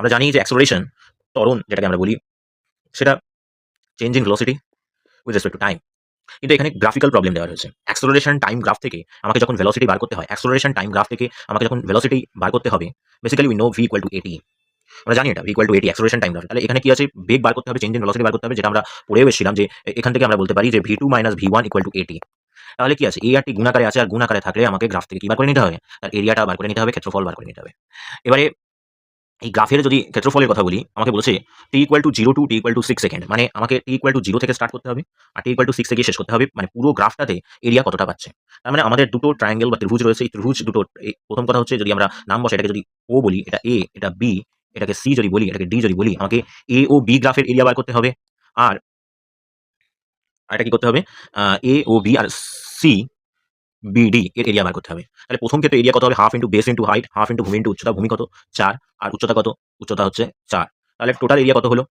আমরা জানি যে অ্যাক্সেলারেশন ত্বরণ যেটাকে আমরা বলি সেটা change in velocity with respect to time. কিন্তু এখানে গ্রাফিক্যাল প্রবলেম দেওয়া রয়েছে। অ্যাক্সেলারেশন টাইম গ্রাফ থেকে আমাকে যখন ভেলোসিটি বার করতে হয়, অ্যাক্সেলারেশন টাইম গ্রাফ থেকে আমাকে যখন ভেলোসিটি বার করতে হবে, basically we know V equal to এটি। আমরা জানি এটা ভি ইকুয়াল টু এটি অ্যাক্সেলারেশন টাইম গ্রাফ। তাহলে এখানে কি আছে? বেগ বার করতে হবে, চেঞ্জ ইন ভেলোসিটি বার করতে হবে, যেটা আমরা পড়েও এসেছিলাম যে এখান থেকে আমরা বলতে পারি যে ভি2 মাইনাস ভি1 ইকুয়াল টু এটি। তাহলে কি আছে? এ আর টি গুণাকারে আছে, আর গুণাকারে থাকলে আমাকে গ্রাফ থেকে কি বার করে নিতে হবে? তার এরিয়াটা বার করে নিতে হবে, ক্ষেত্রফল বার করে নিতে হবে। এবারে এই গ্রাফের যদি ক্ষেত্রফলের কথা বলি, আমাকে বলেছে T equal to 0 to T equal to 6 second. মানে আমাকে টি ইকুয়াল টু 0 থেকে স্টার্ট করতে হবে, আর টি ইকুয়াল টু 6 থেকে শেষ করতে হবে। মানে পুরো গ্রাফটাতে এরিয়া কতটা পাচ্ছে। তার মানে আমাদের দুটো ট্রায়াঙ্গেল বা ত্রিভুজ রয়েছে। এই ত্রিভুজ দুটোর প্রথম কথা হচ্ছে, যদি আমরা নাম বসাই, এটাকে যদি ও বলি, এটা এ, এটা বি, এটাকে সি যদি বলি, এটাকে ডি যদি বলি, আমাকে এ ও বি গ্রাফের এরিয়া বার করতে হবে। আর এটা কি করতে হবে? এ ও বি আর সি বিডি এর এরিয়া বার করতে হবে। তাহলে প্রথম ক্ষেত্রে এরিয়া কত হবে? Half into base into height, half into ভূমি ইন্টু উচ্চতা। ভূমি কত? 4। আর উচ্চতা কত? উচ্চতা হচ্ছে 4। তাহলে টোটাল এরিয়া কত হলো?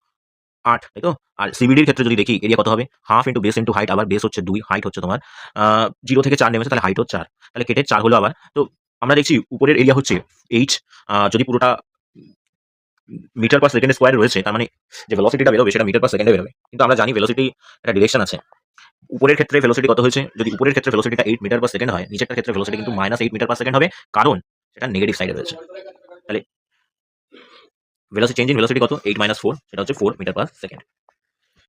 8, তাই তো? আর সিবিডির ক্ষেত্রে যদি দেখি, এরিয়া কত হবে? Half into base into height, আবার বেস হচ্ছে 2, হাইট হচ্ছে তোমার 0 থেকে 4 নেমেছে, তাহলে হাইটও 4। তাহলে কেটে 4 হলো আবার। তো আমরা দেখছি উপরের এরিয়া হচ্ছে h, যদি পুরোটা মিটার পার সেকেন্ড স্কয়ারে রয়েছে, তার মানে যে ভেলোসিটিটা বেরোবে সেটা মিটার পার সেকেন্ডে বেরোবে। কিন্তু আমরা জানি ভেলোসিটি একটা ডিরেকশন আছে। উপরের ক্ষেত্রে ভেলোসিটি কত হয়েছে? যদি উপরের ক্ষেত্রে ভেলোসিটিটা 8 মিটার পার সেকেন্ড হয়, নিচেরটার ক্ষেত্রে ভেলোসিটি কিন্তু -8 মিটার পার সেকেন্ড হবে, কারণ সেটা নেগেটিভ সাইডে রয়েছে। তাহলে ভেলোসিটি চেঞ্জ ইন ভেলোসিটি কত? 8 - 4, সেটা হচ্ছে 4 মিটার পার সেকেন্ড।